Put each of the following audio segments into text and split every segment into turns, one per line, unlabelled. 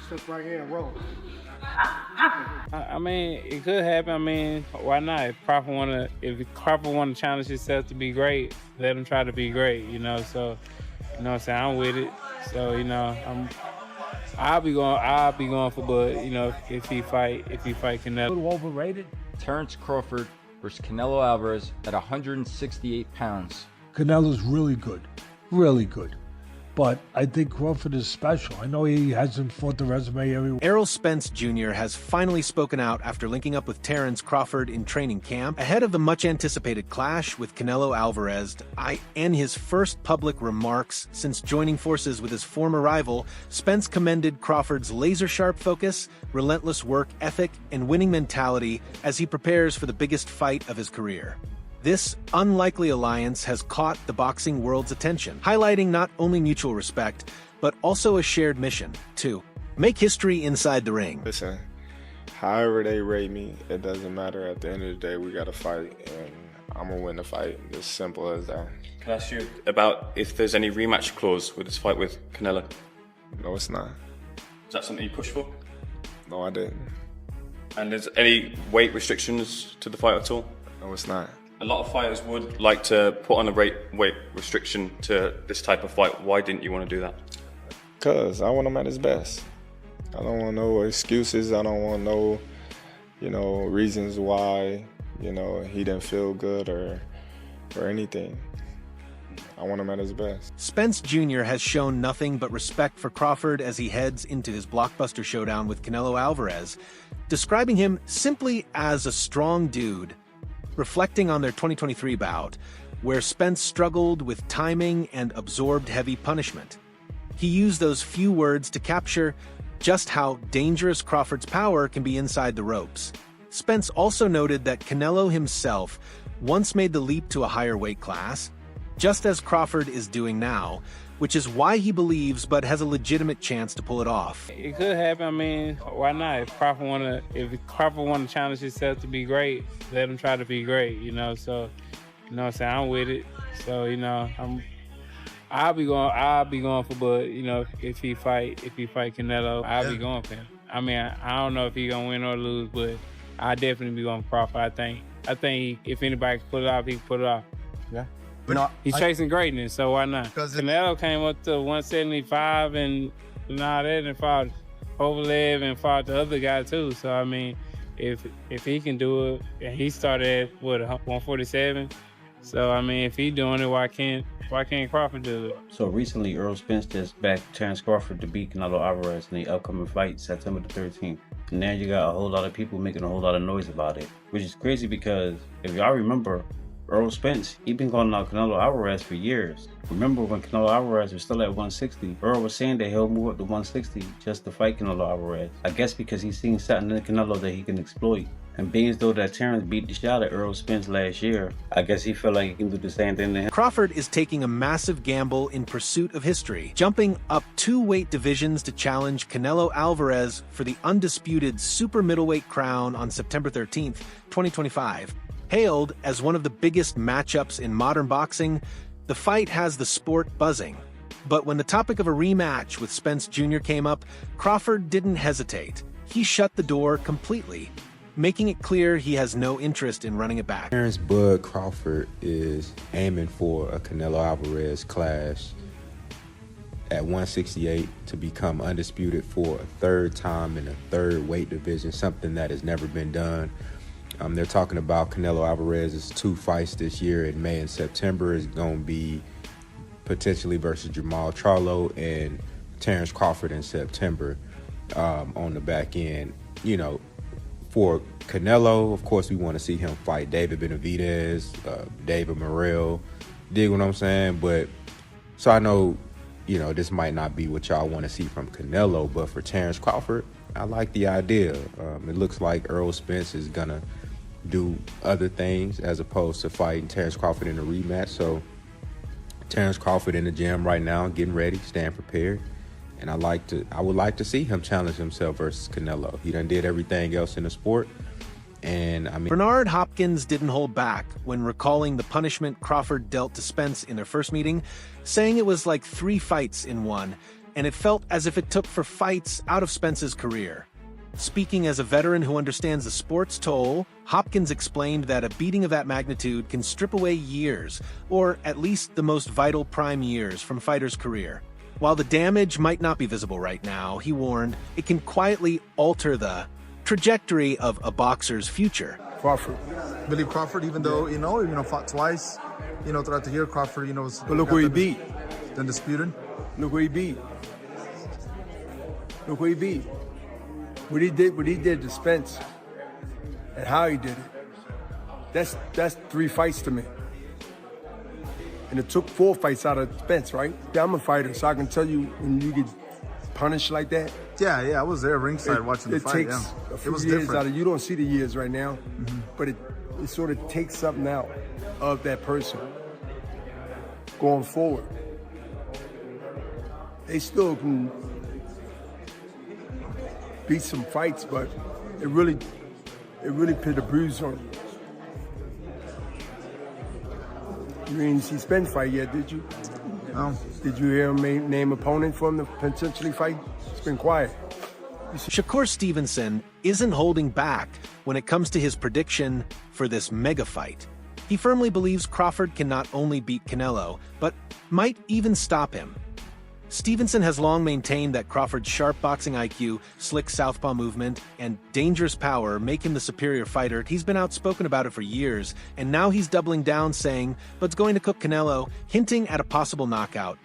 Step right here and roll.
I mean, it could happen. I mean, why not? If Crawford wanna challenge himself to be great, let him try to be great. So you know what I'm saying, I'm with it. So I'll be going for Bud. If he fight Canelo.
A little overrated.
Terence Crawford versus Canelo Alvarez at 168 pounds.
Canelo's really good, really good. But I think Crawford is special. I know he hasn't fought the resume everywhere.
Errol Spence Jr. has finally spoken out after linking up with Terence Crawford in training camp ahead of the much-anticipated clash with Canelo Alvarez and his first public remarks since joining forces with his former rival. Spence commended Crawford's laser-sharp focus, relentless work ethic, and winning mentality as he prepares for the biggest fight of his career. This unlikely alliance has caught the boxing world's attention, highlighting not only mutual respect, but also a shared mission to make history inside the ring.
Listen, however they rate me, it doesn't matter. At the end of the day, we got to fight, and I'm going to win the fight. As simple as that.
Can I ask you about if there's any rematch clause with this fight with Canelo?
No, it's not.
Is that something you push for?
No, I didn't.
And there's any weight restrictions to the fight at all?
No, it's not.
A lot of fighters would like to put on a weight restriction to this type of fight. Why didn't you want to do that?
Because I want him at his best. I don't want no excuses. I don't want no, reasons why, he didn't feel good or anything. I want him at his best.
Spence Jr. has shown nothing but respect for Crawford as he heads into his blockbuster showdown with Canelo Alvarez, describing him simply as a strong dude. Reflecting on their 2023 bout, where Spence struggled with timing and absorbed heavy punishment. He used those few words to capture just how dangerous Crawford's power can be inside the ropes. Spence also noted that Canelo himself once made the leap to a higher weight class, just as Crawford is doing now, which is why he believes Bud has a legitimate chance to pull it off.
It could happen. I mean, why not? If Crawford wanna challenge himself to be great, let him try to be great. So you know what I'm saying, I'm with it. So I'll be going for Bud. If he fight Canelo, I'll be going for him. I mean, I don't know if he's gonna win or lose, but I definitely be going for Crawford. I think if anybody can pull it off, he can pull it off. Yeah. He's chasing greatness, so why not? Canelo came up to 175 and all that, and fought Kovalev and fought the other guy too. So I mean, if he can do it, and he started at 147. So I mean, if he's doing it, why can't Crawford do it?
So recently, Errol Spence just backed Terence Crawford to beat Canelo Alvarez in the upcoming fight, September the 13th. And now you got a whole lot of people making a whole lot of noise about it, which is crazy because if y'all remember, Errol Spence, he been calling out Canelo Alvarez for years. Remember when Canelo Alvarez was still at 160, Errol was saying that he'll move up to 160 just to fight Canelo Alvarez. I guess because he's seen something in Canelo that he can exploit. And being as though that Terence beat the shot at Errol Spence last year, I guess he felt like he can do the same thing to him.
Crawford is taking a massive gamble in pursuit of history, jumping up 2 weight divisions to challenge Canelo Alvarez for the undisputed super middleweight crown on September 13th, 2025. Hailed as one of the biggest matchups in modern boxing, the fight has the sport buzzing. But when the topic of a rematch with Spence Jr. came up, Crawford didn't hesitate. He shut the door completely, making it clear he has no interest in running it back.
Terence Bud Crawford is aiming for a Canelo Alvarez clash at 168 to become undisputed for a 3rd time in a 3rd weight division, something that has never been done. They're talking about Canelo Alvarez's 2 fights this year in May and September is going to be potentially versus Jamal Charlo and Terence Crawford in September on the back end. For Canelo, of course, we want to see him fight David Benavidez, David Morrell, dig what I'm saying? But so I know, this might not be what y'all want to see from Canelo, but for Terence Crawford, I like the idea. It looks like Errol Spence is going to do other things as opposed to fighting Terence Crawford in a rematch. So Terence Crawford in the gym right now, getting ready, staying prepared. And I would like to see him challenge himself versus Canelo. He done did everything else in the sport. And I mean,
Bernard Hopkins didn't hold back when recalling the punishment Crawford dealt to Spence in their first meeting, saying it was like 3 fights in one, and it felt as if it took 4 fights out of Spence's career. Speaking as a veteran who understands the sport's toll, Hopkins explained that a beating of that magnitude can strip away years, or at least the most vital prime years, from a fighter's career. While the damage might not be visible right now, he warned, it can quietly alter the trajectory of a boxer's future.
Crawford. Billy Crawford, even though, fought twice, throughout the year, Crawford, was...
But look where he beat.
The undisputed.
Look where he beat. Look where he beat. What he did to Spence and how he did it. That's 3 fights to me. And it took 4 fights out of Spence, right? Yeah, I'm a fighter, so I can tell you when you get punished like that.
Yeah, I was there ringside watching the fight.
It takes a few years out of you. Don't see the years right now, but it sort of takes something out of that person going forward. They still can beat some fights, but it really put a bruise on you. You didn't see Spence fight yet, did you?
No.
Did you hear him name opponent for him to potentially fight? It's been quiet.
Shakur Stevenson isn't holding back when it comes to his prediction for this mega fight. He firmly believes Crawford can not only beat Canelo, but might even stop him. Stevenson has long maintained that Crawford's sharp boxing IQ, slick southpaw movement, and dangerous power make him the superior fighter. He's been outspoken about it for years, and now he's doubling down, saying, but it's going to cook Canelo, hinting at a possible knockout.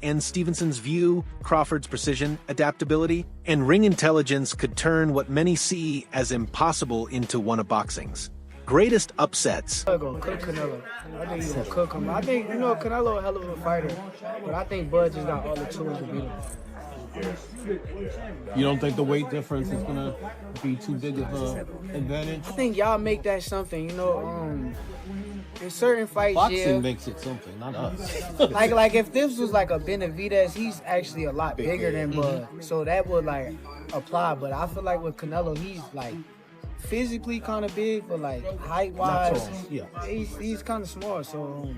In Stevenson's view, Crawford's precision, adaptability, and ring intelligence could turn what many see as impossible into one of boxing's greatest upsets.
I'm gonna cook Canelo. I think he's gonna cook him. I think, Canelo a hell of a fighter, but I think Bud just got all the tools to beat him.
You don't think the weight difference is gonna be too big of an advantage?
I think y'all make that something, in certain fights,
Boxing makes it something, not us.
like if this was like a Benavidez, he's actually a lot bigger than Bud, so that would apply. But I feel like with Canelo, he's physically kind of big, but height-wise, he's kind of small. So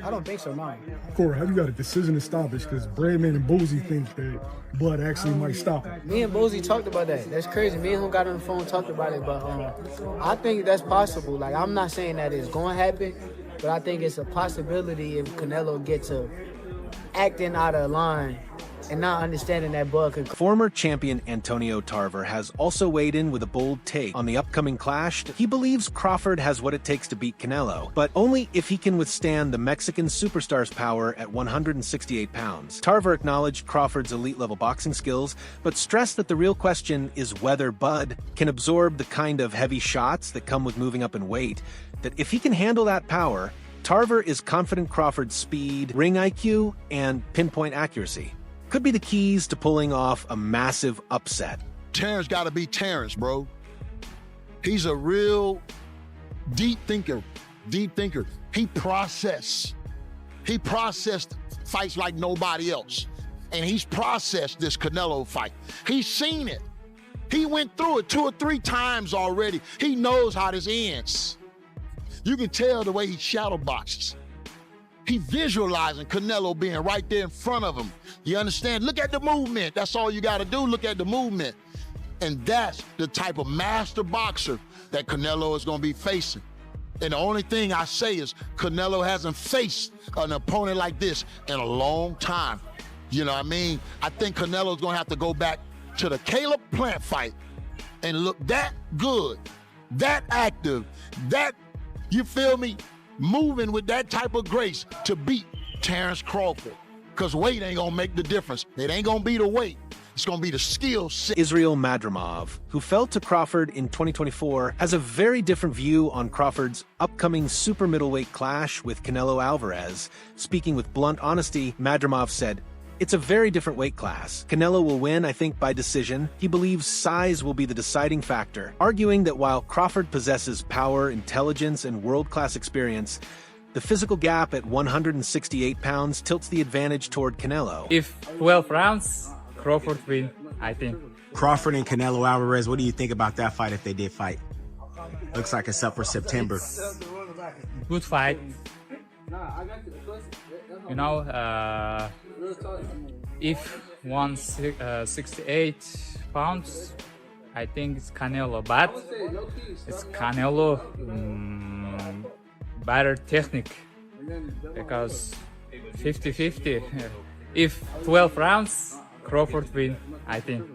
I don't think so, no.
Corey, have you got a decision established? Because Breadman and Boozy think that Bud actually might stop him.
Me and Boozy talked about that. That's crazy. Me and him got on the phone and talked about it, but I think that's possible. I'm not saying that it's going to happen, but I think it's a possibility if Canelo gets to acting out of line and not understanding that Bud could.
Former champion Antonio Tarver has also weighed in with a bold take on the upcoming clash. He believes Crawford has what it takes to beat Canelo, but only if he can withstand the Mexican superstar's power at 168 pounds. Tarver acknowledged Crawford's elite-level boxing skills, but stressed that the real question is whether Bud can absorb the kind of heavy shots that come with moving up in weight. That if he can handle that power, Tarver is confident Crawford's speed, ring IQ, and pinpoint accuracy could be the keys to pulling off a massive upset.
Terence got to be Terence, bro. He's a real deep thinker. He processed fights like nobody else. And he's processed this Canelo fight. He's seen it. He went through it 2 or 3 times already. He knows how this ends. You can tell the way he shadow boxes. He visualizing Canelo being right there in front of him. You understand? Look at the movement. That's all you got to do. Look at the movement. And that's the type of master boxer that Canelo is going to be facing. And the only thing I say is Canelo hasn't faced an opponent like this in a long time. You know what I mean? I think Canelo's going to have to go back to the Caleb Plant fight and look that good, that active, that, you feel me, moving with that type of grace to beat Terence Crawford. Because weight ain't going to make the difference. It ain't going to be the weight. It's going to be the skill set.
Israel Madrimov, who fell to Crawford in 2024, has a very different view on Crawford's upcoming super middleweight clash with Canelo Alvarez. Speaking with blunt honesty, Madrimov said, "It's a very different weight class. Canelo will win, I think, by decision. He believes size will be the deciding factor," arguing that while Crawford possesses power, intelligence, and world-class experience, the physical gap at 168 pounds tilts the advantage toward Canelo.
If 12 rounds, Crawford win, I think.
Crawford and Canelo Alvarez, what do you think about that fight if they did fight?
Looks like it's up for September.
Good fight. You know, if 168 pounds, I think it's Canelo, but it's Canelo better technique because 50-50. If 12 rounds, Crawford win, I think.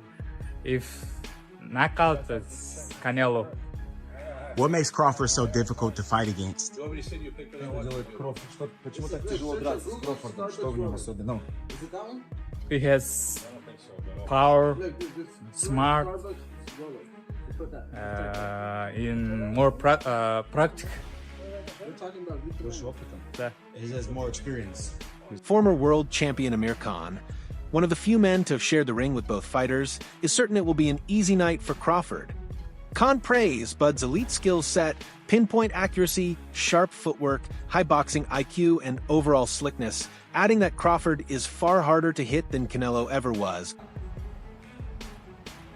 If knockout, it's Canelo.
What makes Crawford so difficult to fight against?
He has power, smart, in more practical.
He has more experience.
Former world champion Amir Khan, one of the few men to have shared the ring with both fighters, is certain it will be an easy night for Crawford. Khan praised Bud's elite skill set, pinpoint accuracy, sharp footwork, high boxing IQ, and overall slickness, adding that Crawford is far harder to hit than Canelo ever was.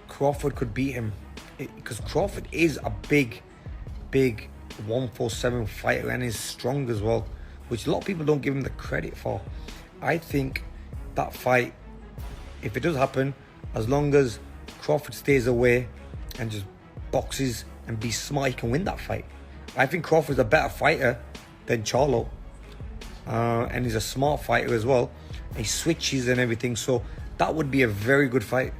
Crawford could beat him because Crawford is a big 147 fighter and is strong as well, which a lot of people don't give him the credit for. I think that fight, if it does happen, as long as Crawford stays away and just boxes and be smart, he can win that fight. I think Crawford's a better fighter than Charlo, and he's a smart fighter as well. He switches and everything, so that would be a very good fight.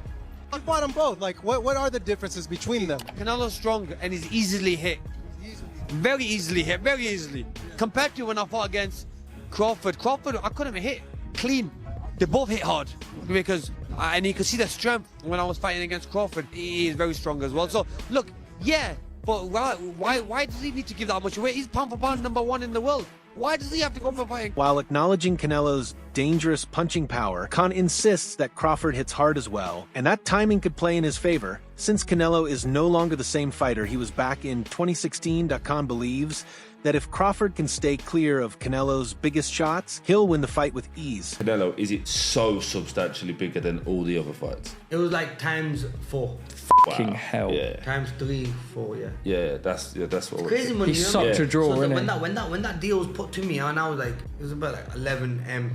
You fought them both. Like, what are the differences between them?
Canelo's strong and he's easily hit. Very easily hit, very easily. Compared to when I fought against Crawford, I couldn't hit clean. They both hit hard because, and you can see the strength when I was fighting against Crawford. He is very strong as well. So look, yeah, but why does he need to give that much away? He's pound for pound #1 in the world. Why does he have to go for fighting?
While acknowledging Canelo's dangerous punching power, Khan insists that Crawford hits hard as well, and that timing could play in his favor. Since Canelo is no longer the same fighter he was back in 2016, Khan believes that if Crawford can stay clear of Canelo's biggest shots, he'll win the fight with ease.
Canelo, is it so substantially bigger than all the other fights?
It was like ×4.
Fucking hell. Yeah.
×3, 4, yeah.
Yeah, that's what
It's crazy money.
He's such a draw,
so
isn't
when that deal was put to me, and I was like, it was about like 11M.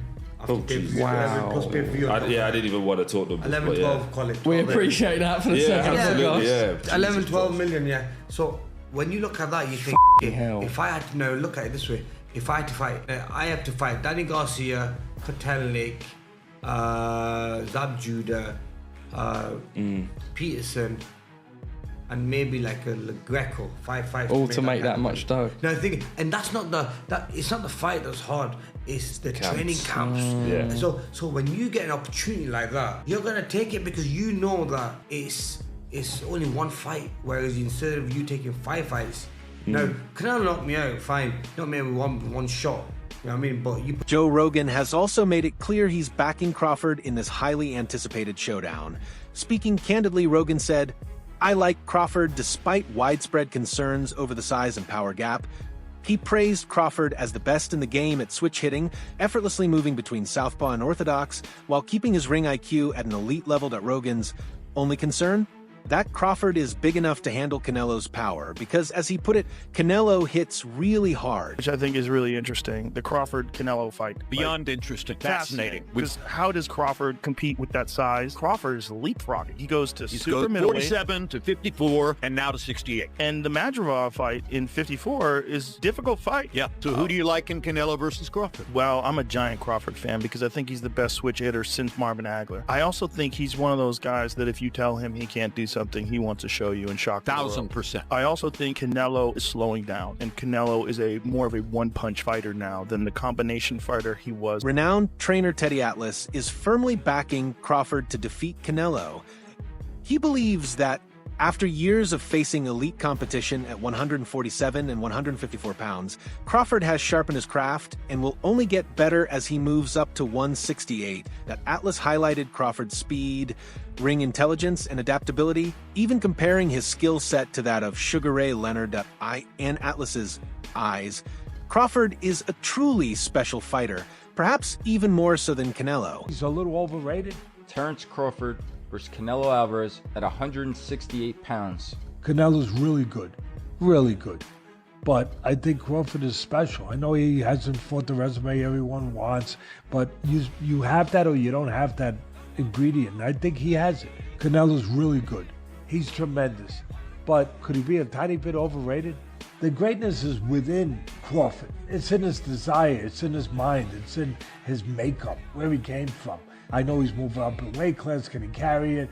Wow.
Plus pay-per-view.
I didn't even want to talk to them.
11, 12, call it.
We appreciate that for the second.
Absolutely, yeah.
11, 12 million, yeah. So when you look at that, you think, if I had to look at it this way, if I had to fight, I have to fight Danny Garcia, Kotelnik, Zab Judah, Peterson, and maybe like a Greco, 5 fights.
All to make that much dough.
No, and that's not it's not the fight that's hard. It's the training camps.
Yeah.
So when you get an opportunity like that, you're gonna take it because you know that it's only one fight. Whereas instead of you taking 5 fights, no, Canelo knocked me out, fine. Knocked me out with one shot. You know what I mean? But
Joe Rogan has also made it clear he's backing Crawford in this highly anticipated showdown. Speaking candidly, Rogan said, "I like Crawford despite widespread concerns over the size and power gap." He praised Crawford as the best in the game at switch hitting, effortlessly moving between southpaw and orthodox, while keeping his ring IQ at an elite level. Rogan's only concern? That Crawford is big enough to handle Canelo's power, because, as he put it, Canelo hits really hard.
Which I think is really interesting, the Crawford-Canelo fight.
Beyond interesting, fascinating.
Because how does Crawford compete with that size? Crawford is leapfrogging. He goes to super middleweight.
47 to 54, and now to 68.
And the Madrigal fight in 54 is a difficult fight.
Yeah, so who do you like in Canelo versus Crawford?
Well, I'm a giant Crawford fan because I think he's the best switch hitter since Marvin Hagler. I also think he's one of those guys that if you tell him he can't do something, he wants to show you and shock the world.
1000%.
I also think Canelo is slowing down, and Canelo is more of a one-punch fighter now than the combination fighter he was.
Renowned trainer Teddy Atlas is firmly backing Crawford to defeat Canelo. He believes that after years of facing elite competition at 147 and 154 pounds, Crawford has sharpened his craft and will only get better as he moves up to 168. That Atlas highlighted Crawford's speed, ring intelligence, and adaptability, even comparing his skill set to that of Sugar Ray Leonard in Atlas's eyes. Crawford is a truly special fighter, perhaps even more so than Canelo.
He's a little overrated.
Terence Crawford versus Canelo Alvarez at 168 pounds.
Canelo's really good. really good. But I think Crawford is special. I know he hasn't fought the resume everyone wants, but you have that or you don't have that ingredient. And I think he has it. Canelo's really good. He's tremendous. But could he be a tiny bit overrated? The greatness is within Crawford. It's in his desire. It's in his mind. It's in his makeup, where he came from. I know he's moving up in weight class. Can he carry it?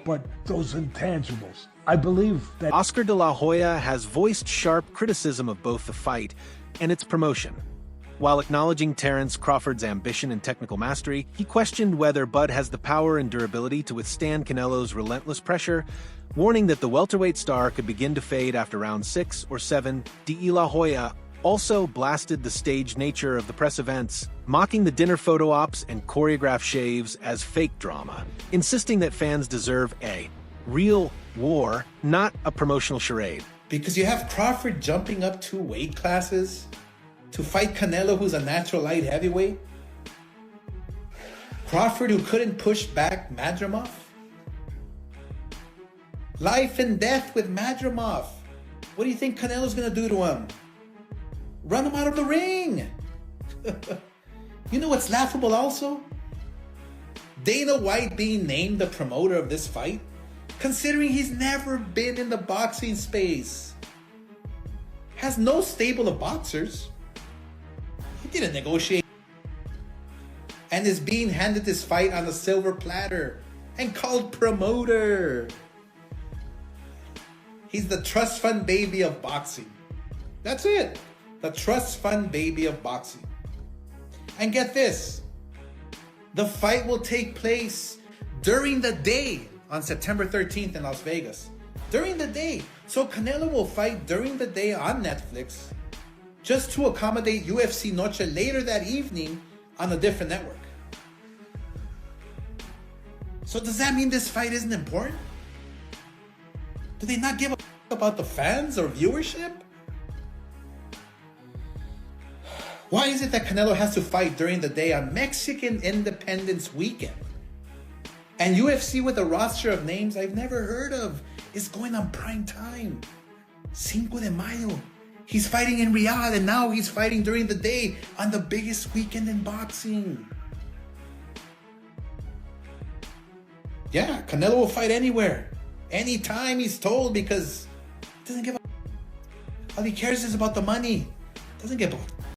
But those intangibles. I believe that
Oscar de la Hoya has voiced sharp criticism of both the fight and its promotion. While acknowledging Terence Crawford's ambition and technical mastery, he questioned whether Bud has the power and durability to withstand Canelo's relentless pressure, warning that the welterweight star could begin to fade after round 6 or 7. De La Hoya also blasted the staged nature of the press events, mocking the dinner photo ops and choreographed shaves as fake drama, insisting that fans deserve a real war, not a promotional charade.
Because you have Crawford jumping up 2 weight classes to fight Canelo, who's a natural light heavyweight. Crawford, who couldn't push back Madrimov. Life and death with Madrimov. What do you think Canelo's gonna do to him? Run him out of the ring. You know what's laughable also? Dana White being named the promoter of this fight, considering he's never been in the boxing space. Has no stable of boxers. He didn't negotiate. And is being handed this fight on a silver platter and called promoter. He's the trust fund baby of boxing. That's it. The trust fund baby of boxing. And get this. The fight will take place during the day on September 13th in Las Vegas. During the day. So Canelo will fight during the day on Netflix just to accommodate UFC Noche later that evening on a different network. So does that mean this fight isn't important? Do they not give a about the fans or viewership? Why is it that Canelo has to fight during the day on Mexican Independence Weekend? And UFC with a roster of names I've never heard of is going on prime time. Cinco de Mayo. He's fighting in Riyadh and now he's fighting during the day on the biggest weekend in boxing. Yeah, Canelo will fight anywhere. Anytime he's told because he doesn't give a... All he cares is about the money. Doesn't give a